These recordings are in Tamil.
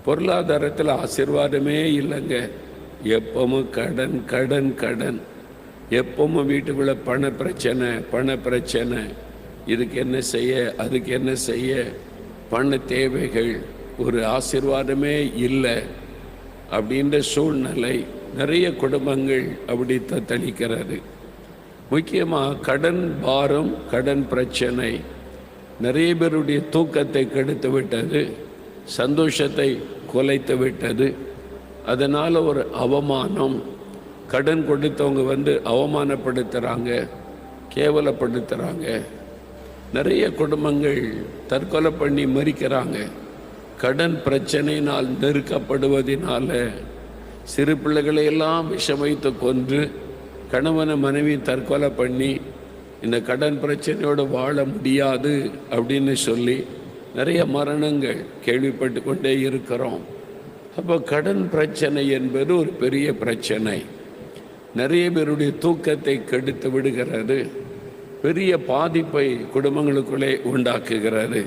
பொருளாதாரத்தில் ஆசீர்வாதமே இல்லைங்க. எப்பவும் கடன் கடன் கடன். எப்பவும் வீட்டுக்குள்ளே பண பிரச்சனை. இதுக்கு என்ன செய்ய, அதுக்கு என்ன செய்ய, பண தேவைகள், ஒரு ஆசீர்வாதமே இல்லை அப்படின்ற சூழ்நிலை நிறைய குடும்பங்கள் அப்படி தத்தளிக்கிறது. முக்கியமாக கடன் பாரம், கடன் பிரச்சனை நிறைய பேருடைய தூக்கத்தை கெடுத்து விட்டது, சந்தோஷத்தை குலைத்து விட்டது. அதனால் ஒரு அவமானம், கடன் கொடுத்தவங்க அவமானப்படுத்துகிறாங்க, கேவலப்படுத்துகிறாங்க. நிறைய குடும்பங்கள் தற்கொலை பண்ணி மறிக்கிறாங்க. கடன் பிரச்சனையினால் நெருக்கப்படுவதனால சிறு பிள்ளைகளையெல்லாம் விஷம் வைத்து கொன்று கணவனை மனைவி தற்கொலை பண்ணி இந்த கடன் பிரச்சனையோடு வாழ முடியாது அப்படின்னு சொல்லி நிறைய மரணங்கள் கேள்விப்பட்டு கொண்டே இருக்கிறோம். அப்போ கடன் பிரச்சனை என்பது ஒரு பெரிய பிரச்சனை. நிறைய பேருடைய தூக்கத்தை கெடுத்து விடுகிறது, பெரிய பாதிப்பை குடும்பங்களுக்குள்ளே உண்டாக்குகிறது.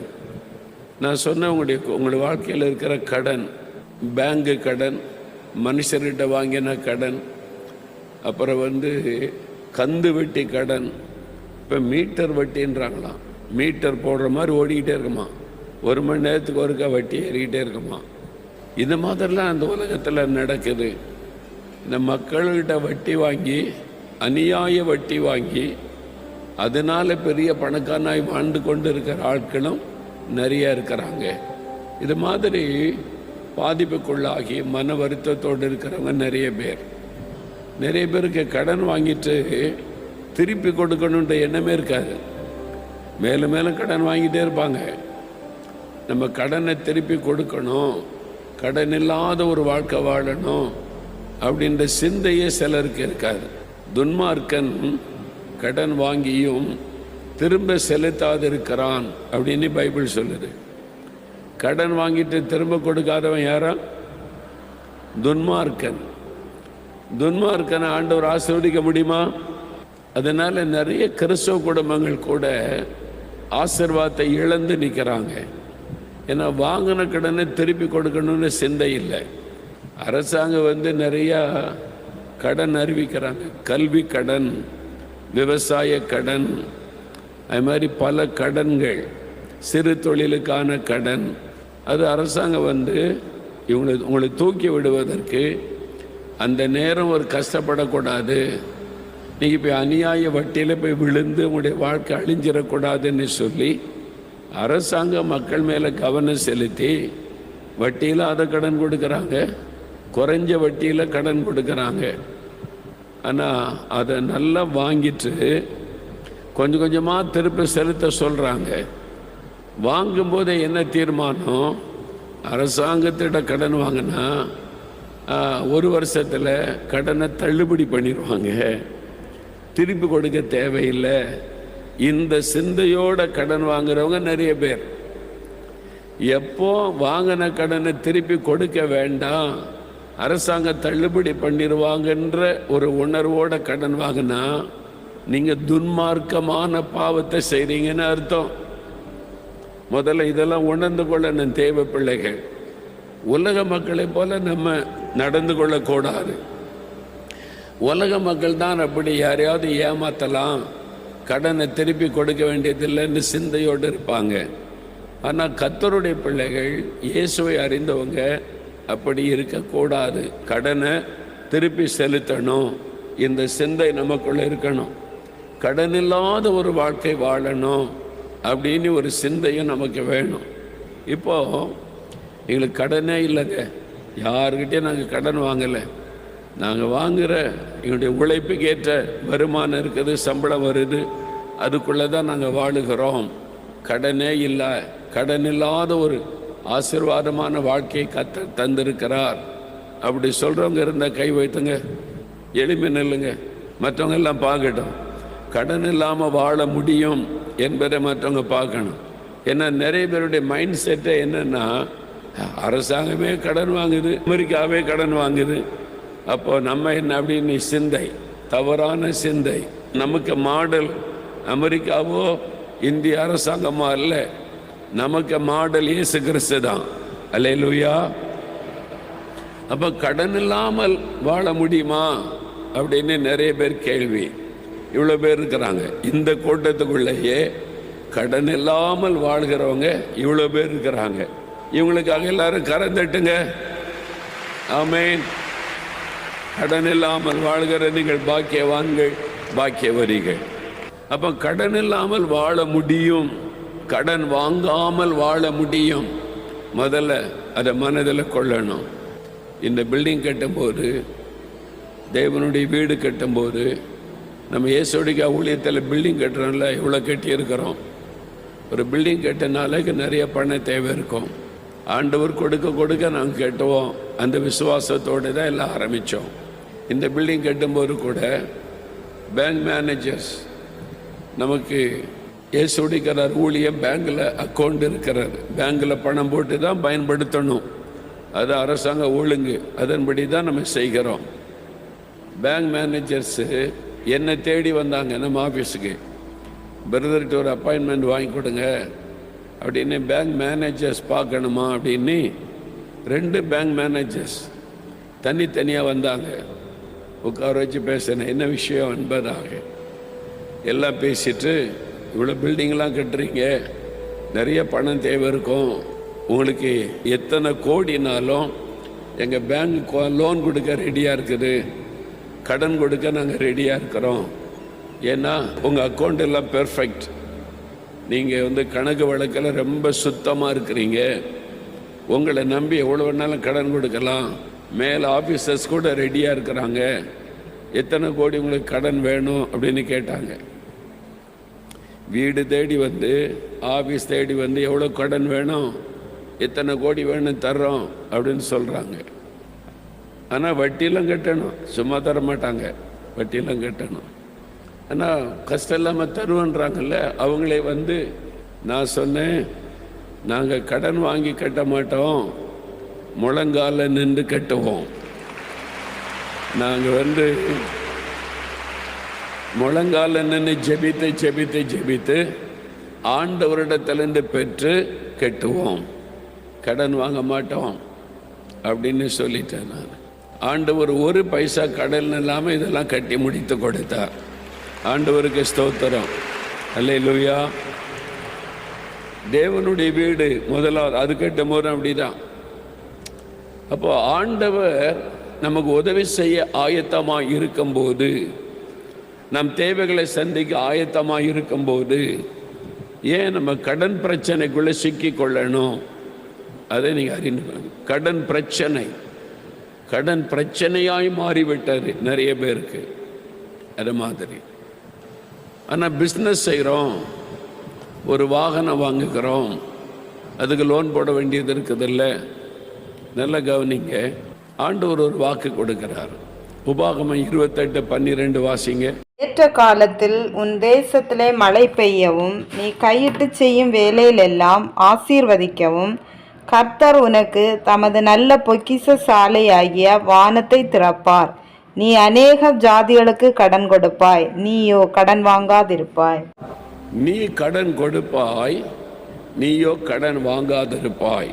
நான் சொன்ன உங்களுடைய வாழ்க்கையில் இருக்கிற கடன், பேங்கு கடன், மனுஷர்கிட்ட வாங்கின கடன், அப்புறம் கந்து வட்டி கடன், இப்போ மீட்டர் வட்டின்றாங்களாம். மீட்டர் போடுற மாதிரி ஓடிக்கிட்டே இருக்குமா, 1 மணி நேரத்துக்கு ஒருக்கா வட்டி ஏறிக்கிட்டே இருக்குமா. இது மாதிரிலாம் அந்த உலகத்தில் நடக்குது. இந்த மக்கள்கிட்ட வட்டி வாங்கி, அநியாய வட்டி வாங்கி, அதனால் பெரிய பணக்காரனாய் வாழ்ந்து கொண்டு இருக்கிற ஆட்களும் நிறைய இருக்கிறாங்க. இது மாதிரி பாதிப்புக்குள்ளாகி மன வருத்தத்தோடு இருக்கிறவங்க நிறைய பேருக்கு கடன் வாங்கிட்டு திருப்பி கொடுக்கணுன்ற எண்ணமே இருக்காது. மேலும் மேலும் கடன் வாங்கிட்டே இருப்பாங்க. நம்ம கடனை திருப்பி கொடுக்கணும், கடன் இல்லாத ஒரு வாழ்க்கை வாழணும் அப்படின்ற சிந்தையே சிலருக்கு இருக்காது. துன்மார்க்கன் கடன் வாங்கியும் திரும்ப செலுத்தாதிருக்கிறான் அப்படின்னு பைபிள் சொல்லுது. கடன் வாங்கிட்டு திரும்ப கொடுக்காதவன் யாரா? துன்மார்க்கனை ஆண்டவர் ஆசீர்வதிக்க முடியுமா? அதனால நிறைய கிறிஸ்தவ குடும்பங்கள் கூட ஆசீர்வாதத்தை இழந்து நிற்கிறாங்க. ஏன்னா வாங்கின கடனை திருப்பி கொடுக்கணும்னு சிந்தை இல்லை. அரசாங்கம் நிறையா கடன் அறிவிக்கிறாங்க. கல்வி கடன், விவசாய கடன், அது மாதிரி பல கடன்கள், சிறு தொழிலுக்கான கடன். அது அரசாங்கம் உங்களை தூக்கி விடுவதற்கு அந்த நேரம் ஒரு கஷ்டப்படக்கூடாது, நீங்கள் போய் அநியாய வட்டியில் போய் விழுந்து உங்களுடைய வாழ்க்கை அழிஞ்சிடக்கூடாதுன்னு சொல்லி அரசாங்கம் மக்கள் மேலே கவனம் செலுத்தி வட்டியில் அதை கடன் கொடுக்குறாங்க, குறைஞ்ச வட்டியில் கடன் கொடுக்குறாங்க. ஆனால் அதை நல்லா வாங்கிட்டு கொஞ்சம் கொஞ்சமாக திருப்பி செலுத்த சொல்கிறாங்க. வாங்கும்போதே என்ன தீர்மானம்? அரசாங்கத்திட்ட கடன் வாங்கினா 1 வருஷத்தில் கடனை தள்ளுபடி பண்ணிடுவாங்க, திருப்பி கொடுக்க தேவையில்லை. இந்த சிந்தையோட கடன் வாங்குறவங்க நிறைய பேர். எப்போ வாங்கின கடனை திருப்பி கொடுக்க வேண்டாம், அரசாங்கம் தள்ளுபடி பண்ணிடுவாங்கன்ற ஒரு உணர்வோட கடன் வாங்கினா நீங்கள் துன்மார்க்கமான பாவத்தை செய்கிறீங்கன்னு அர்த்தம். முதல்ல இதெல்லாம் உணர்ந்து கொள்ளணும் தேவ பிள்ளைகள். உலக மக்களை போல நம்ம நடந்து கொள்ளக்கூடாது. உலக மக்கள் தான் அப்படி யாரையாவது ஏமாற்றலாம், கடனை திருப்பி கொடுக்க வேண்டியதில்லைன்னு சிந்தையோடு இருப்பாங்க. ஆனால் கர்த்தருடைய பிள்ளைகள், இயேசுவை அறிந்தவங்க அப்படி இருக்கக்கூடாது. கடனை திருப்பி செலுத்தணும், இந்த சிந்தை நமக்குள்ளே இருக்கணும். கடன் இல்லாத ஒரு வாழ்க்கை வாழணும் அப்படின்னு ஒரு சிந்தையும் நமக்கு வேணும். இப்போது எங்களுக்கு கடனே இல்லைங்க, யாருக்கிட்டே நாங்கள் கடன் வாங்கலை. நாங்கள் வாங்குகிற எங்களுடைய உழைப்புக்கு ஏற்ற வருமானம் இருக்குது, சம்பளம் வருது, அதுக்குள்ளே தான் நாங்கள் வாழுகிறோம். கடனே இல்லை. கடன் இல்லாத ஒரு ஆசீர்வாதமான வாழ்க்கையை கர்த்தர் தந்திருக்கிறார். அப்படி சொல்கிறவங்க இருந்தால் கை வைத்துங்க, எளிமை நில்லுங்க, மற்றவங்க எல்லாம் பார்க்கட்டும். கடன் இல்லாமல் வாழ முடியும் என்பதை மற்றவங்க பார்க்கணும். ஏன்னா நிறைய பேருடைய மைண்ட் செட்டை என்னென்னா, அரசாங்கமே கடன் வாங்குது, அமெரிக்காவே கடன் வாங்குது, அப்போ நம்ம என்ன அப்படின்னு சிந்தை, தவறான சிந்தை. நமக்கு மாடல் அமெரிக்காவோ இந்திய அரசாங்கமோ அல்ல, நமக்கு மாடல் இயேசு கிறிஸ்து தான். அல்லேலூயா. அப்போ கடன் இல்லாமல் வாழ முடியுமா அப்படின்னு நிறைய பேர் கேள்வி. இவ்வளோ பேர் இருக்கிறாங்க இந்த கூட்டத்துக்குள்ளேயே. கடன் இல்லாமல் வாழ்கிறவங்க இவ்வளோ பேர் இருக்கிறாங்க. இவங்களுக்காக எல்லாரும் கரம் தட்டுங்க. ஆமென். கடன் இல்லாமல் வாழ்கிற நீங்கள் பாக்கியவான்கள், பாக்கியவரிகள். அப்போ கடன் இல்லாமல் வாழ முடியும், கடன் வாங்காமல் வாழ முடியும். முதல்ல அதை மனதில் கொள்ளணும். இந்த பில்டிங் கட்டும்போது, தேவனுடைய வீடு கட்டும்போது, நம்ம இயேசுவுடைய ஊழியத்தில் பில்டிங் கட்டுறோம்ல, இவ்வளோ கட்டியிருக்கிறோம். ஒரு பில்டிங் கட்டினாலே நிறைய பணம் தேவை இருக்கும். ஆண்டவர் கொடுக்க கொடுக்க நாங்கள் கட்டுவோம். அந்த விசுவாசத்தோடு தான் எல்லாம் ஆரம்பித்தோம். இந்த பில்டிங் கட்டும்போது கூட பேங்க் மேனேஜர்ஸ் நமக்கு இயேசுடிக்கிறார் ஊழியம். பேங்கில் அக்கௌண்ட் இருக்கிறார், பேங்கில் பணம் போட்டு தான் பயன்படுத்தணும். அது அரசாங்க ஒழுங்கு, அதன்படி தான் நம்ம செய்கிறோம். பேங்க் மேனேஜர்ஸு என்னை தேடி வந்தாங்க நம்ம ஆஃபீஸுக்கு. பிரதர்கிட்ட ஒரு அப்பாயின்மெண்ட் வாங்கி கொடுங்க அப்படின்னு. பேங்க் மேனேஜர்ஸ் பார்க்கணுமா அப்படின்னு 2 பேங்க் மேனேஜர்ஸ் தனித்தனியாக வந்தாங்க. உட்கார வச்சு பேசினேன், என்ன விஷயம் என்பதாக. எல்லாம் பேசிட்டு, இவ்வளோ பில்டிங்லாம் கட்டுறீங்க, நிறைய பணம் தேவை இருக்கும், உங்களுக்கு எத்தனை கோடினாலும் எங்கள் பேங்க் லோன் கொடுக்க ரெடியாக இருக்குது, கடன் கொடுக்க நாங்கள் ரெடியாக இருக்கிறோம். ஏன்னா உங்கள் அக்கௌண்ட் எல்லாம் பெர்ஃபெக்ட், நீங்கள் கணக்கு வழக்கில் ரொம்ப சுத்தமாக இருக்கிறீங்க, உங்களை நம்பி எவ்வளோ வேணாலும் கடன் கொடுக்கலாம், மேலே ஆஃபீஸர்ஸ் கூட ரெடியாக இருக்கிறாங்க, எத்தனை கோடி உங்களுக்கு கடன் வேணும் அப்படின்னு கேட்டாங்க. வீடு தேடி வந்து, ஆஃபீஸ் தேடி வந்து எவ்வளோ கடன் வேணும், எத்தனை கோடி வேணும் தர்றோம் அப்படின்னு சொல்கிறாங்க. ஆனால் வட்டியெல்லாம் கட்டணும், சும்மா தர மாட்டாங்க, வட்டியெல்லாம் கட்டணும். ஆனால் கஷ்டம் இல்லாமல் தருவன்றாங்கல்ல, அவங்களே வந்து நான் சொன்னேன், நாங்கள் கடன் வாங்கி கட்ட மாட்டோம், முழங்கால நின்று கட்டுவோம். நாங்கள் முழங்கால நின்று ஜெபித்து ஜெபித்து ஜெபித்து ஆண்டவரிடத்திலிருந்து பெற்று கட்டுவோம், கடன் வாங்க மாட்டோம் அப்படின்னு சொல்லிட்டேன் நான். ஆண்டவர் ஒரு பைசா கடன் இல்லாமல் இதெல்லாம் கட்டி முடித்து கொடுத்தார். ஆண்டவருக்கு ஸ்தோத்திரம், அல்லேலூயா. தேவனுடைய வீடு முதலாவது, அது கட்டும் போது அப்படிதான். அப்போ ஆண்டவர் நமக்கு உதவி செய்ய ஆயத்தமாக இருக்கும்போது, நம் தேவைகளை சந்திக்க ஆயத்தமாக இருக்கும்போது, ஏன் நம்ம கடன் பிரச்சனைக்குள்ளே சிக்கி கொள்ளணும்? அதை நீங்கள் அறிந்து, கடன் பிரச்சனையாய் மாறிவிட்டார் நிறைய பேருக்கு. அது மாதிரி. ஆனால் பிஸ்னஸ் செய்கிறோம், ஒரு வாகனம் வாங்குகிறோம், அதுக்கு லோன் போட வேண்டியது இருக்குதில்ல. நல்ல கவனிங்க, ஆண்டவர் ஒரு வாக்கு கொடுக்கிறார். உபாகமம் 28:12 வாசிங்க. ஏற்ற காலத்தில் உன் தேசத்திலே மழை பெய்யவும், நீ கையிட்டு செய்யும் வேலையிலெல்லாம் ஆசீர்வதிக்கவும், கர்த்தர் உனக்கு தமது நல்ல பொக்கிஷ சாலையாகிய வானத்தை திறப்பார். நீ அநேக ஜாதிகளுக்கு கடன் கொடுப்பாய், நீயோ கடன் வாங்காதிருப்பாய். நீ கடன் கொடுப்பாய், நீயோ கடன் வாங்காதிருப்பாய்.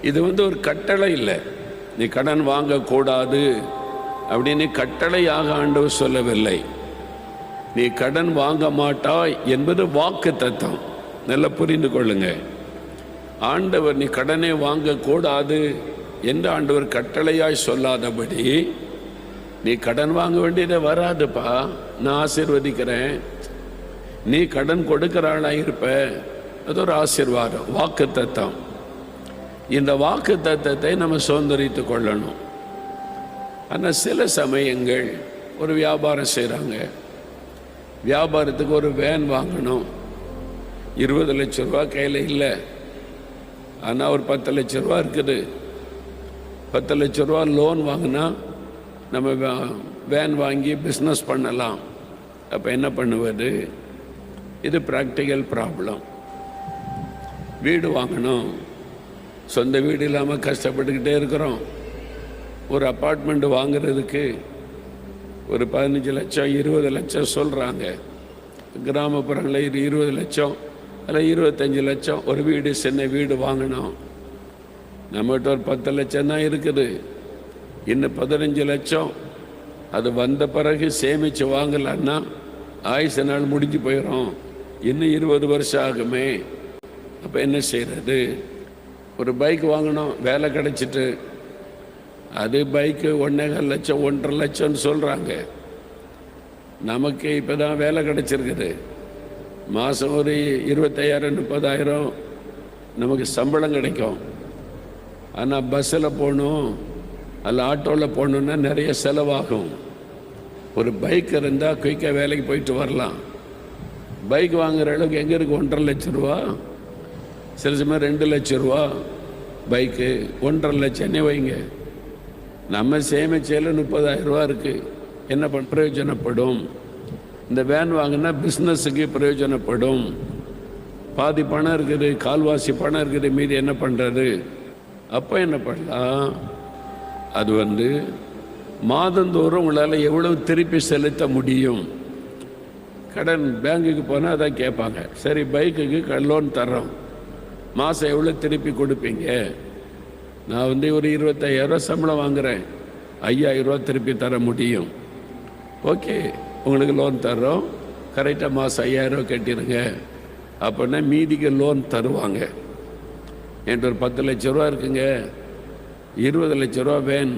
இது ஒரு கட்டளை இல்லை. நீ கடன் வாங்கக்கூடாது அப்படின்னு கட்டளையாக ஆண்டவர் சொல்லவில்லை. நீ கடன் வாங்க மாட்டாய் என்பது வாக்கு தத்தம். நல்லா புரிந்து கொள்ளுங்க. ஆண்டவர் நீ கடனே வாங்கக்கூடாது என்று ஆண்டவர் கட்டளையாய் சொல்லாதபடி, நீ கடன் வாங்க வேண்டியதை வராதுப்பா, நான் ஆசீர்வதிக்கிறேன், நீ கடன் கொடுக்கிறாளாக இருப்ப, அது ஒரு ஆசீர்வாதம், வாக்கு தத்தம். இந்த வாக்கு தத்தத்தை நம்ம சுதந்திரித்து கொள்ளணும். ஆனால் சில சமயங்கள் ஒரு வியாபாரம் செய்கிறாங்க, வியாபாரத்துக்கு ஒரு வேன் வாங்கணும், 20 லட்ச ரூபா கையில் இல்லை, ஆனால் ஒரு 10 லட்ச ரூபா இருக்குது. 10 லட்ச ரூபா லோன் வாங்கினா நம்ம வேன் வாங்கி பிஸ்னஸ் பண்ணலாம். அப்போ என்ன பண்ணுவது? இது ப்ராக்டிக்கல் ப்ராப்ளம். வீடு வாங்கணும், சொந்த வீடு இல்லாமல் கஷ்டப்பட்டுக்கிட்டே இருக்கிறோம். ஒரு அப்பார்ட்மெண்ட் வாங்குறதுக்கு ஒரு 15 லட்சம் 20 லட்சம் சொல்கிறாங்க. கிராமப்புறங்களில் 20 லட்சம், அதில் 25 லட்சம் ஒரு வீடு, சின்ன வீடு வாங்கணும். நம்மகிட்ட ஒரு 10 லட்சம் தான் இருக்குது, இன்னும் 15 லட்சம் அது வந்த பிறகு சேமித்து வாங்கலான்னா ஆயுச நாள் முடிஞ்சு போயிடும், இன்னும் 20 வருஷம் ஆகுமே. அப்போ என்ன செய்கிறது? ஒரு பைக் வாங்கணும், வேலை கிடச்சிட்டு, அது பைக்கு 1.25 லட்சம் 1.5 லட்சம்னு சொல்கிறாங்க. நமக்கு இப்போ தான் வேலை கிடச்சிருக்குது, மாதம் ஒரு 25,000 30,000 நமக்கு சம்பளம் கிடைக்கும். ஆனால் பஸ்ஸில் போகணும் அல்ல ஆட்டோவில் போகணுன்னா நிறைய செலவாகும். ஒரு பைக் இருந்தால் குயிக்காக வேலைக்கு போயிட்டு வரலாம். பைக் வாங்குகிற அளவுக்கு எங்கே இருக்குது? 1.5 லட்சம் ரூபா, சில சமயம் 2 லட்சம் ரூபா பைக்கு. 1.5 லட்சம்னே வைங்க, நம்ம சேமிச்சையில் 30,000 ரூபா இருக்குது. என்ன பண்ண பிரயோஜனப்படும்? இந்த வேன் வாங்கினா பிஸ்னஸுக்கு பிரயோஜனப்படும். பாதி பணம் இருக்குது, கால்வாசி பணம் இருக்குது, மீதி என்ன பண்ணுறது? அப்போ என்ன பண்ணலாம்? அது மாதந்தோறும் உங்களால் எவ்வளவு திருப்பி செலுத்த முடியும்? கடன் பேங்குக்கு போனால் அதான் கேட்பாங்க. சரி, பைக்குக்கு லோன் தர்றோம், மாதம் எவ்வளோ திருப்பி கொடுப்பீங்க? நான் ஒரு 25,000 ரூபா சம்பளம் வாங்குகிறேன், 5,000 ரூபா திருப்பி தர முடியும். ஓகே, உங்களுக்கு லோன் தர்றோம், கரெக்டாக மாதம் 5,000 ரூபா கட்டிடுங்க. அப்படின்னா மீதிக்கு லோன் தருவாங்க. என்கிட்ட ஒரு 10 லட்ச ரூபா இருக்குங்க, 20 லட்ச ரூபா வேன்,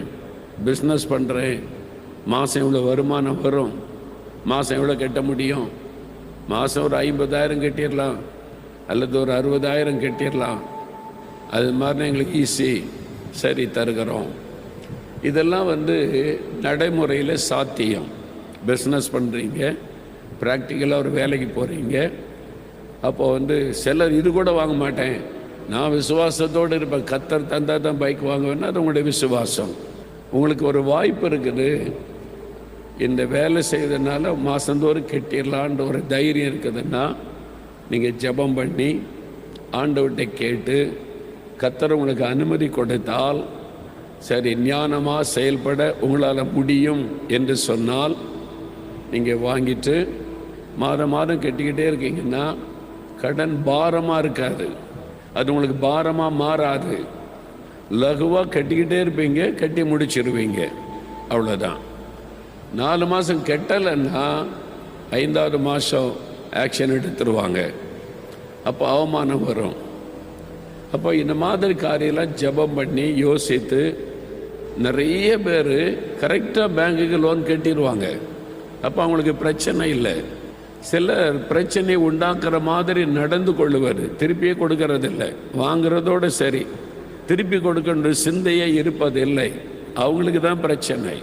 பிஸ்னஸ் பண்ணுறேன், மாதம் இவ்வளோ வருமானம் வரும், மாதம் எவ்வளோ கட்ட முடியும்? மாதம் ஒரு 50,000 கட்டிடலாம், அல்லது ஒரு 60,000 கட்டிடலாம். அது மாதிரினா எங்களுக்கு ஈஸி, சரி தருகிறோம். இதெல்லாம் நடைமுறையில் சாத்தியம். பிஸ்னஸ் பண்ணுறீங்க, ப்ராக்டிக்கலாக ஒரு வேலைக்கு போகிறீங்க. அப்போது சிலர் இது கூட வாங்க மாட்டேன், நான் விசுவாசத்தோடு இருப்பேன், கத்தர் தந்தால் தான் பைக் வாங்குவேன்னா அது உங்களுடைய விசுவாசம். உங்களுக்கு ஒரு வாய்ப்பு இருக்குது, இந்த வேலை செய்வதனால மாதந்தோறும் கட்டிடலான்ற ஒரு தைரியம் இருக்குதுன்னா நீங்கள் ஜெபம் பண்ணி ஆண்டவர்கிட்ட கேட்டு கர்த்தர் உங்களுக்கு அனுமதி கொடுத்தால், சரி ஞானமாக செயல்பட உங்களால் முடியும் என்று சொன்னால் நீங்கள் வாங்கிட்டு மாதம் மாதம் கட்டிக்கிட்டே இருக்கீங்கன்னா கடன் பாரமாக இருக்காது, அது உங்களுக்கு பாரமாக மாறாது. லகுவாக கட்டிக்கிட்டே இருப்பீங்க, கட்டி முடிச்சிருவீங்க, அவ்வளோதான். 4 மாதம் கட்டலைன்னா 5ஆவது மாதம் ஆக்ஷன் எடுத்துருவாங்க, அப்போ அவமானம் வரும். அப்போ இந்த மாதிரி காரியெல்லாம் ஜெபம் பண்ணி யோசித்து நிறைய பேர் கரெக்டாக பேங்குக்கு லோன் கட்டிடுவாங்க. அப்போ அவங்களுக்கு பிரச்சனை இல்லை. சிலர் பிரச்சனை உண்டாக்குற மாதிரி நடந்து கொள்ளுவார், திருப்பியே கொடுக்கறதில்லை, வாங்குறதோடு சரி, திருப்பி கொடுக்கின்ற சிந்தையே இருப்பதில்லை. அவங்களுக்கு தான் பிரச்சனை.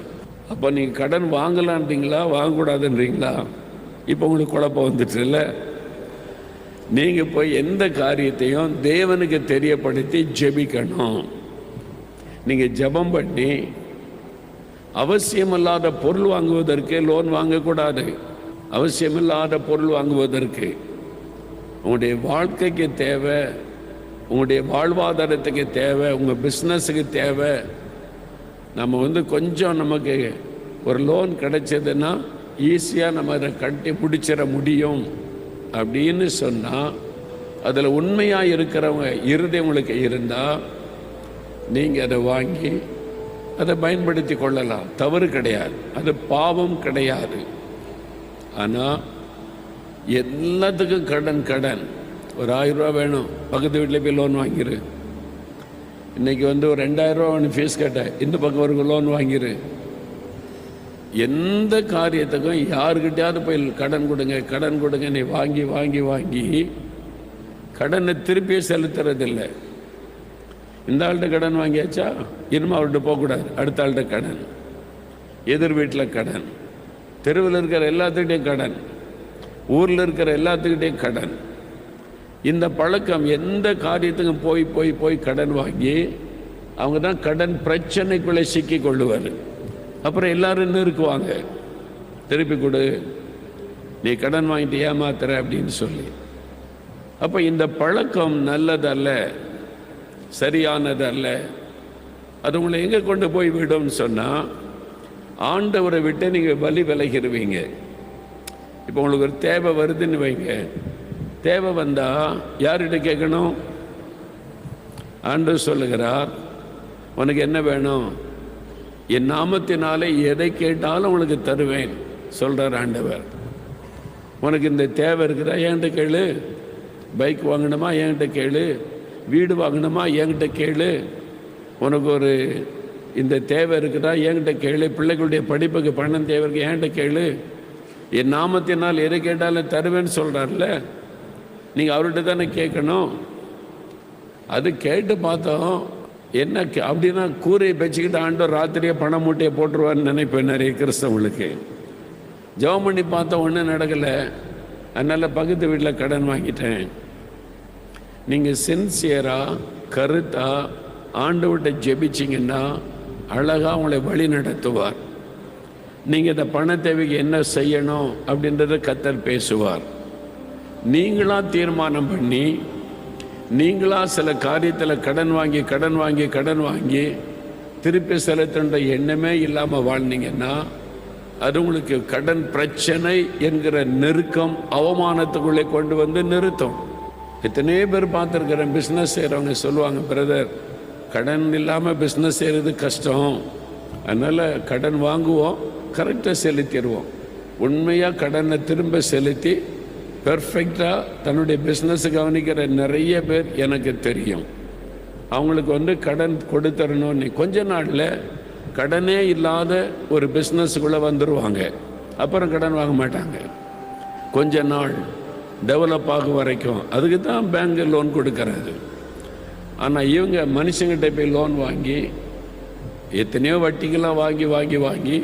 அப்போ நீங்கள் கடன் வாங்கலான்றீங்களா வாங்கக்கூடாதுன்றீங்களா? இப்போ உங்களுக்கு குழப்பம் வந்துட்டு இல்லை. நீங்கள் போய் எந்த காரியத்தையும் தேவனுக்கு தெரியப்படுத்தி ஜெபிக்கணும். நீங்கள் ஜெபம் பண்ணி அவசியமில்லாத பொருள் வாங்குவதற்கு லோன் வாங்கக்கூடாது. அவசியமில்லாத பொருள் வாங்குவதற்கு உங்களுடைய வாழ்க்கைக்கு தேவை, உங்களுடைய வாழ்வாதாரத்துக்கு தேவை, உங்கள் பிஸ்னஸுக்கு தேவை. நம்ம கொஞ்சம் நமக்கு ஒரு லோன் கிடைச்சதுன்னா ஈஸியாக நம்ம அதை கட்டி பிடிச்சிட முடியும் அப்படின்னு சொன்னால், அதில் உண்மையாக இருக்கிறவங்க இருதயம் உங்களுக்கு இருந்தால் நீங்கள் அதை வாங்கி அதை பயன்படுத்தி கொள்ளலாம், தவறு கிடையாது, அது பாவம் கிடையாது. ஆனால் எல்லாத்துக்கும் கடன் கடன். ஒரு 1000 ரூபா வேணும், பக்கத்து வீட்டில் போய் லோன் வாங்கிரு. இன்றைக்கி ஒரு 2000 ரூபா ஒன்று ஃபீஸ் கட்ட, இந்த பக்கம் ஒரு லோன் வாங்கிரு. எந்த காரியத்துக்கும் யாருக்கிட்டையாவது போய் கடன் கொடுங்க கடன் கொடுங்க நீ வாங்கி வாங்கி வாங்கி கடனை திருப்பியே செலுத்துறதில்லை. இந்த ஆள்கிட்ட கடன் வாங்கியாச்சா, இனிமே அவர்கிட்ட போகக்கூடாது, அடுத்த ஆள்கிட்ட கடன், எதிர் வீட்டில் கடன், தெருவில் இருக்கிற எல்லாத்துக்கிட்டையும் கடன், ஊரில் இருக்கிற எல்லாத்துக்கிட்டையும் கடன். இந்த பழக்கம் எந்த காரியத்துக்கும் போய் போய் போய் கடன் வாங்கி அவங்க தான் கடன் பிரச்சனைக்குள்ளே சிக்கி கொள்ளுவார். அப்புறம் எல்லாரும் இருக்குவாங்க, திருப்பி கொடு, நீ கடன் வாங்கிட்டு ஏமாத்துற அப்படின்னு சொல்லி. அப்போ இந்த பழக்கம் நல்லதல்ல, சரியானதல்ல. அது உங்களை எங்கே கொண்டு போய் விடும்னு சொன்னால், ஆண்டவரை விட்டு நீங்கள் வழி விலகிடுவீங்க. இப்போ உங்களுக்கு ஒரு தேவை வருதுன்னு வைங்க, தேவை வந்தால் யார்கிட்ட கேட்கணும்? ஆண்டவர் சொல்லுகிறார், உனக்கு என்ன வேணும்? என் நாமத்தினாலே எதை கேட்டாலும் உனக்கு தருவேன் சொல்கிறார் ஆண்டவர். உனக்கு இந்த தேவை இருக்குதா? என்கிட்ட கேளு. பைக் வாங்கணுமா? என்கிட்ட கேளு. வீடு வாங்கணுமா? என்கிட்ட கேளு. உனக்கு இந்த தேவை இருக்குதா? என்கிட்ட கேளு. பிள்ளைகளுடைய படிப்புக்கு பணம் தேவை இருக்கு, என்கிட்ட கேளு. என் நாமத்தினால் எதை கேட்டாலும் தருவேன்னு சொல்கிறார்ல, நீங்கள் அவர்கிட்ட தானே கேட்கணும். அது கேட்டு பார்த்தோம். என்ன அப்படின்னா கூரையை வச்சுக்கிட்டு ஆண்டவர் ராத்திரியே பணம் மூட்டையை போட்டுருவான்னு நினைப்பேன் நிறைய கிறிஸ்தவங்களுக்கு. ஜெபம் பண்ணி பார்த்தோம், ஒன்றும் நடக்கலை. அதனால் பக்கத்து வீட்டில் கடன் வாங்கிட்டேன். நீங்கள் சின்சியராக கருத்தாக ஆண்டவர்கிட்ட ஜெபிச்சிங்கன்னா அழகாக உங்களை வழி நடத்துவார். நீங்கள் இந்த பண தேவைக்கு என்ன செய்யணும் அப்படின்றத கர்த்தர் பேசுவார். நீங்களாக தீர்மானம் பண்ணி நீங்களாக சில காரியத்தில் கடன் வாங்கி திருப்பி செலுத்துன்ற எண்ணமே இல்லாமல் வாழ்ந்தீங்கன்னா அது உங்களுக்கு கடன் பிரச்சனை என்கிற நெருக்கம் அவமானத்துக்குள்ளே கொண்டு வந்து நிறுத்தும். எத்தனையோ பேர் பார்த்துருக்கிறேன், பிஸ்னஸ் செய்கிறவங்க சொல்லுவாங்க, பிரதர் கடன் இல்லாமல் பிஸ்னஸ் செய்கிறது கஷ்டம், அதனால் கடன் வாங்குவோம், கரெக்டாக செலுத்திடுவோம். உண்மையாக கடனை திரும்ப செலுத்தி பெர்ஃபெக்டாக தன்னுடைய பிஸ்னஸை கவனிக்கிற நிறைய பேர் எனக்கு தெரியும். அவங்களுக்கு கடன் கொடுத்துடணும்னு கொஞ்ச நாளில் கடனே இல்லாத ஒரு பிஸ்னஸுக்குள்ளே வந்துடுவாங்க. அப்புறம் கடன் வாங்க மாட்டாங்க. கொஞ்ச நாள் டெவலப் ஆகும் வரைக்கும் அதுக்கு தான் பேங்க் லோன் கொடுக்கறது. ஆனால் இவங்க மனுஷங்கிட்ட போய் லோன் வாங்கி எத்தனையோ வட்டிக்கெல்லாம் வாங்கி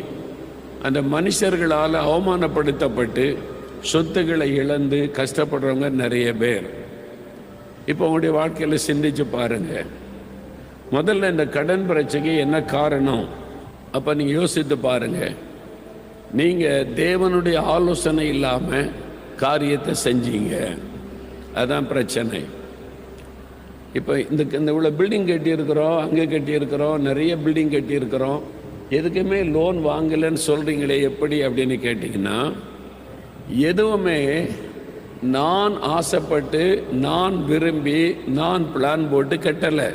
அந்த மனுஷர்களால் அவமானப்படுத்தப்பட்டு சொத்துக்களை இழந்து கஷ்டப்படுறவங்க நிறைய பேர். இப்போ உங்களுடைய வாழ்க்கையில் சிந்திச்சு பாருங்கள், முதல்ல இந்த கடன் பிரச்சனைக்கு என்ன காரணம்? அப்போ நீங்கள் யோசித்து பாருங்கள். நீங்கள் தேவனுடைய ஆலோசனை இல்லாமல் காரியத்தை செஞ்சீங்க, அதுதான் பிரச்சனை. இப்போ இந்த இவ்வளோ பில்டிங் கட்டியிருக்கிறோம், அங்கே கட்டியிருக்கிறோம், நிறைய பில்டிங் கட்டியிருக்கிறோம், எதுக்குமே லோன் வாங்கலைன்னு சொல்கிறீங்களே எப்படி அப்படின்னு கேட்டிங்கன்னா, எதுவுமே நான் ஆசைப்பட்டு நான் விரும்பி நான் பிளான் போட்டு கட்டலை.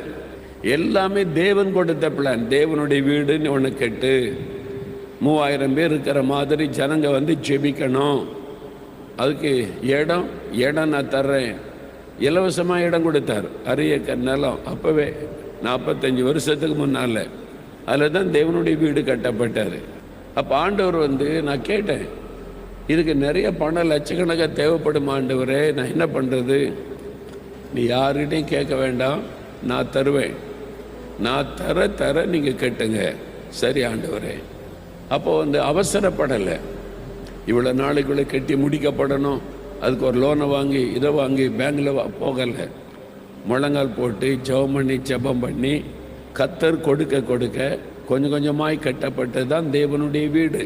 எல்லாமே தேவன் கொடுத்த பிளான். தேவனுடைய வீடுன்னு ஒன்று கட்டு, 3000 பேர் இருக்கிற மாதிரி ஜனங்க ஜெபிக்கணும், அதுக்கு இடம் நான் தர்றேன். இலவசமாக இடம் கொடுத்தார், அரிய நிலம். அப்போவே 45 வருஷத்துக்கு முன்னால் அதில் தான் தேவனுடைய வீடு கட்டப்பட்டார். அப்போ ஆண்டவர் நான் கேட்டேன், இதுக்கு நிறைய பணம் லட்சக்கணக்காக தேவைப்படும் ஆண்டவரே, நான் என்ன பண்ணுறது? நீ யார்கிட்டையும் கேட்க வேண்டாம், நான் தருவேன், நான் தர நீங்கள் கட்டுங்க. சரி ஆண்டவரே. அப்போது அவசரப்படலை. இவ்வளோ நாளைக்குள்ளே கட்டி முடிக்கப்படணும், அதுக்கு ஒரு லோனை வாங்கி இதை வாங்கி பேங்கில் போகலை. முழங்கால் போட்டு ஜெபம் பண்ணி கர்த்தர் கொடுக்க கொஞ்சம் கொஞ்சமாய் கட்டப்பட்டது தான் தேவனுடைய வீடு.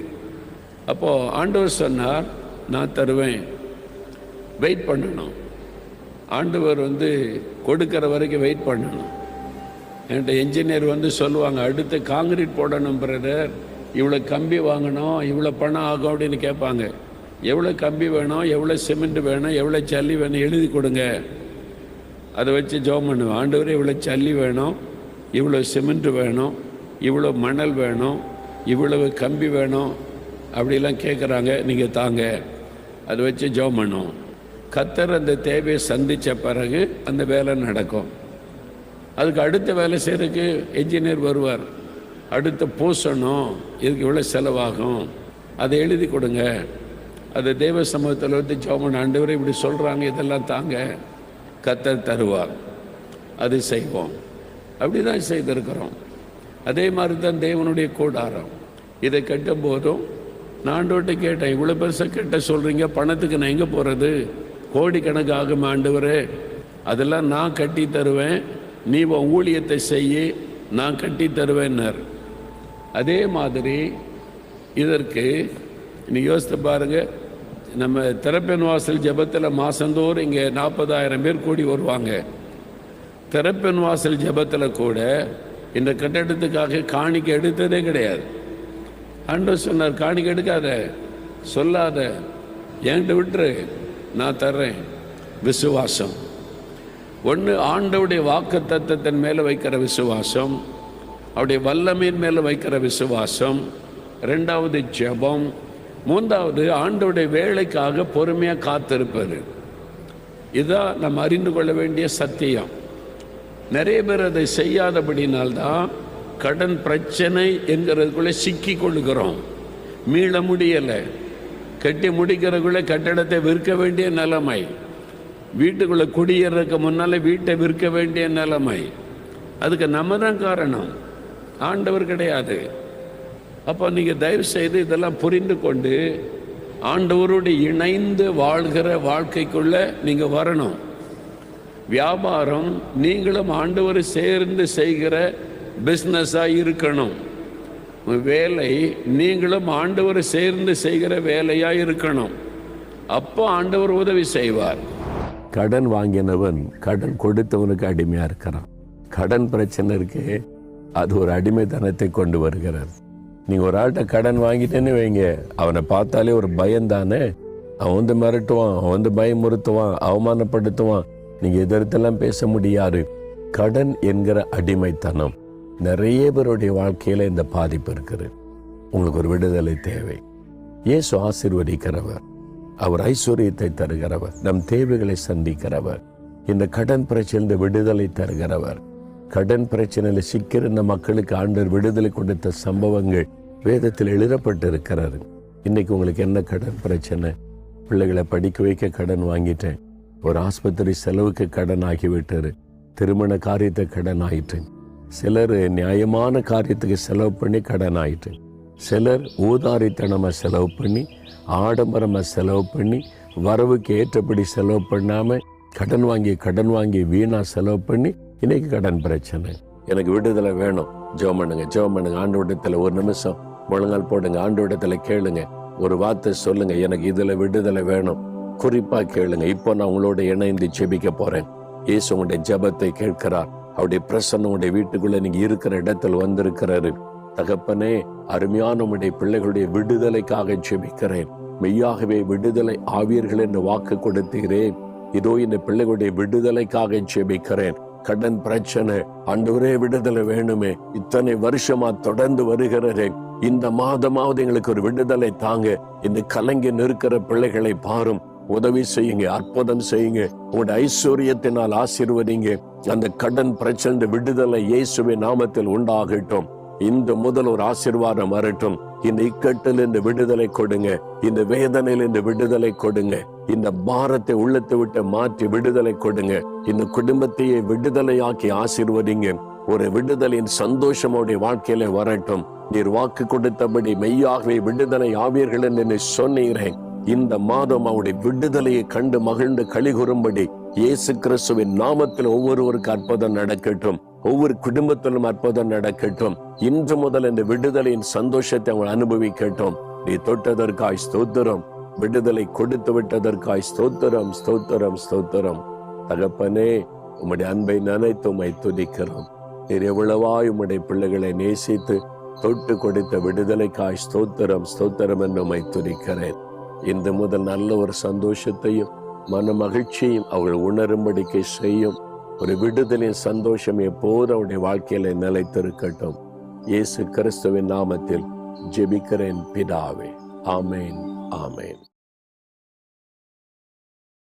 அப்போது ஆண்டவர் சொன்னார், நான் தருவேன், வெயிட் பண்ணணும். ஆண்டவர் கொடுக்கிற வரைக்கும் வெயிட் பண்ணணும். என்கிட்ட என்ஜினியர் சொல்லுவாங்க, அடுத்து காங்கிரீட் போடணும் பிரதர், இவ்வளோ கம்பி வாங்கணும், இவ்வளோ பணம் ஆகும் அப்படின்னு கேட்பாங்க. எவ்வளோ கம்பி வேணும், எவ்வளோ சிமெண்ட் வேணும், எவ்வளோ ஜல்லி வேணும் எழுதி கொடுங்க. அதை வச்சு ஜெபம் பண்ணுவேன். ஆண்டவரே இவ்வளோ ஜல்லி வேணும், இவ்வளோ சிமெண்ட் வேணும், இவ்வளோ மணல் வேணும், இவ்வளவு கம்பி வேணும் அப்படிலாம் கேட்குறாங்க, நீங்கள் தாங்க. அதை வச்சு ஜெபம் பண்ணுவோம். கர்த்தர் அந்த தேவையை சந்தித்த பிறகு அந்த வேலை நடக்கும். அதுக்கு அடுத்த வேலை செய்கிறதுக்கு என்ஜினியர் வருவார். அடுத்த பூசணும், இதுக்கு இவ்வளோ செலவாகும், அதை எழுதி கொடுங்க. அதை தேவ சமூகத்தில் ஜெபம் பண்ண, ஆண்டவரே இப்படி சொல்கிறாங்க, இதெல்லாம் தாங்க, கர்த்தர் தருவார். அது செய்வோம். அப்படி தான் செய்திருக்கிறோம். அதே மாதிரி தான் தேவனுடைய கூடாரம். இதை கட்டும் போதும் நான் ஆண்டவர்கிட்ட கேட்டேன், இவ்வளோ பெருசாக கட்ட சொல்கிறீங்க, பணத்துக்கு நான் எங்கே போகிறது? கோடிக்கணக்கு ஆகும் ஆண்டவரே, அதெல்லாம் நான் கட்டி தருவேன், நீ உன் ஊழியத்தை செய்ய, நான் கட்டி தருவேன்னார். அதே மாதிரி இதற்கு நீ யோசித்து பாருங்கள். நம்ம திறப்பின் வாசல் ஜெபத்தில் மாதந்தோறும் இங்கே 40,000 பேர் கூடி வருவாங்க. திறப்பின் வாசல் ஜெபத்தில் கூட இந்த கட்டடத்துக்காக காணிக்கை எடுத்ததே கிடையாது. ஆண்டவர் சொன்னார், காணிக்கை எடுக்காத, சொல்லாத, என்கிட்ட விட்டுரு, நான் தர்றேன். விசுவாசம். ஒன்று ஆண்டவருடைய வாக்குத்தத்தத்தின் மேலே வைக்கிற விசுவாசம், அவருடைய வல்லமையின் மேலே வைக்கிற விசுவாசம், ரெண்டாவது ஜெபம், மூன்றாவது ஆண்டவருடைய வேலைக்காக பொறுமையாக காத்திருப்பது. இதுதான் நம்ம அறிந்து கொள்ள வேண்டிய சத்தியம். நிறைய பேர் அதை செய்யாதபடினால்தான் கடன் பிரச்சனை என்கிறதுக்குள்ளே சிக்கி கொள்ளுகிறோம். மீள முடியலை. கட்டி முடிக்கிறதுக்குள்ளே கட்டடத்தை விற்க வேண்டிய நிலைமை, வீட்டுக்குள்ளே குடியேறதுக்கு முன்னால் வீட்டை விற்க வேண்டிய நிலைமை. அதுக்கு நம்ம தான் காரணம், ஆண்டவர் கிடையாது. அப்போ நீங்கள் தயவு செய்து இதெல்லாம் புரிந்து கொண்டு ஆண்டவரோடு இணைந்து வாழ்கிற வாழ்க்கைக்குள்ளே நீங்கள் வரணும். வியாபாரம் நீங்களும் ஆண்டவர் சேர்ந்து செய்கிற பிஸ்னஸாக இருக்கணும். வேலை நீங்களும் ஆண்டவர் சேர்ந்து செய்கிற வேலையாக இருக்கணும். அப்போ ஆண்டவர் உதவி செய்வார். கடன் வாங்கினவன் கடன் கொடுத்தவனுக்கு அடிமையாக இருக்கிறான். கடன் பிரச்சனை இருக்கு, அது ஒரு அடிமைத்தனத்தை கொண்டு வருகிறார். நீங்கள் ஒரு ஆள்கிட்ட கடன் வாங்கிட்டேன்னு வைங்க, அவனை பார்த்தாலே ஒரு பயம்தானே. அவன் வந்து மிரட்டுவான், அவன் வந்து பயமுறுத்துவான், அவமானப்படுத்துவான். நீங்கள் எதிர்த்தெல்லாம் பேச முடியாது. கடன் என்கிற அடிமைத்தனம் நிறைய பேருடைய வாழ்க்கையில் இந்த பாதிப்பு இருக்குது. உங்களுக்கு ஒரு விடுதலை தேவை. இயேசு ஆசீர்வதிக்கிறவர், அவர் ஐஸ்வர்யத்தை தருகிறவர், நம் தேவைகளை சந்திக்கிறவர், இந்த கடன் பிரச்சனை விடுதலை தருகிறவர். கடன் பிரச்சனையில் சிக்கிற மக்களுக்கு ஆண்டவர் விடுதலை கொடுத்த சம்பவங்கள் வேதத்தில் எழுதப்பட்டு இருக்கிறாரு. இன்னைக்கு உங்களுக்கு என்ன கடன் பிரச்சனை? பிள்ளைகளை படிக்க வைக்க கடன் வாங்கிட்டேன், ஒரு ஆஸ்பத்திரி செலவுக்கு கடன் ஆகிவிட்டாரு, திருமண காரியத்தை கடன் ஆயிட்டு, சிலர் நியாயமான காரியத்துக்கு செலவு பண்ணி கடன் ஆயிட்டு, சிலர் ஊதாரித்தனமாக செலவு பண்ணி, ஆடம்பரமாக செலவு பண்ணி, வரவுக்கு ஏற்றபடி செலவு பண்ணாமல் கடன் வாங்கி வீணா செலவு பண்ணி இன்னைக்கு கடன் பிரச்சனை. எனக்கு விடுதலை வேணும். ஜெபம் பண்ணுங்க. ஆண்டவரிடத்தில் ஒரு நிமிஷம் முழங்கால் போடுங்க. ஆண்டவரிடத்தில் கேளுங்க, ஒரு வார்த்தை சொல்லுங்க, எனக்கு இதுல விடுதலை வேணும். குறிப்பா கேளுங்க. இப்போ நான் உங்களோட இணைந்து ஜெபிக்க போறேன். இயேசு உங்களுடைய ஜெபத்தை கேட்கிறார். அவருடைய பிரசன்னம் உங்களுடைய வீட்டுக்குள்ள நீங்க இருக்கிற இடத்துல வந்திருக்கிறாரு. தகப்பனே, அருமையான உங்களுடைய பிள்ளைகளுடைய விடுதலைக்காக ஜெபிக்கிறேன். மெய்யாகவே விடுதலை ஆவீர்கள் என்று வாக்கு கொடுத்தீரேன். இதோ இந்த பிள்ளைகளுடைய விடுதலைக்காக ஜெபிக்கிறேன். கடன் பிரச்சனை, ஆண்டவரே விடுதலை வேணுமே, இத்தனை வருஷமா தொடர்ந்து வருகிறேன், இந்த மாதமாவது எங்களுக்கு ஒரு விடுதலை தாங்க. இந்த கலங்கி நிற்கிற பிள்ளைகளை பாரும், உதவி செய்யுங்க, அற்புதம் செய்யுங்க, உங்களுடைய ஐஸ்வர்யத்தினால் ஆசீர்வதிங்க. அந்த கடன் பிரச்சனை விடுதலை இயேசுவின் நாமத்தில் உண்டாகட்டும். இந்த முதல் ஒரு ஆசீர்வாதம் வரட்டும். இந்த இக்கட்டில் இந்த விடுதலை கொடுங்க, இந்த வேதனையில் இந்த விடுதலை கொடுங்க, இந்த பாரத்தை உள்ளத்தை விட்டு மாற்றி விடுதலை கொடுங்க. இந்த குடும்பத்தையே விடுதலையாக்கி ஆசீர்வதிங்க. ஒரு விடுதலையின் சந்தோஷமுடைய வாழ்க்கையில வரட்டும். நீர் வாக்கு கொடுத்தபடி மெய்யாகவே விடுதலை ஆவீர்கள் என்று சொன்னீரேன். இந்த மாதம் அவருடைய விடுதலையை கண்டு மகிழ்ந்து களிகூறும்படி இயேசு கிறிஸ்துவின் நாமத்தில் ஒவ்வொருவருக்கு அற்புதம் நடக்கட்டும். ஒவ்வொரு குடும்பத்திலும் அற்புதம் நடக்கட்டும். இன்று முதல் இந்த விடுதலையின் சந்தோஷத்தை அவங்க அனுபவிக்கட்டும். நீ தொட்டதற்காய் ஸ்தோத்திரம், விடுதலை கொடுத்து விட்டதற்காய் ஸ்தோத்திரம், ஸ்தோத்திரம், ஸ்தோத்திரம். தகப்பனே, உம்முடைய அன்பை நினைத்து உம்மை துதிக்கிறோம். நீர் எவ்வளவாய் உம்முடைய பிள்ளைகளை நேசித்து தொட்டு கொடுத்த விடுதலைக்காய் ஸ்தோத்திரம், ஸ்தோத்திரம் என்று உம்மை துதிக்கிறேன். இன்று முதல் நல்ல ஒரு சந்தோஷத்தையும் மன மகிழ்ச்சியும் அவர்கள் உணரும்படிக்கை செய்யும். ஒரு விடுதலின் சந்தோஷம் எப்போது அவருடைய வாழ்க்கையில நிலைத்திருக்கட்டும். இயேசு கிறிஸ்துவின் நாமத்தில் ஜெபிக்கிறேன் பிதாவே. ஆமேன், ஆமேன்.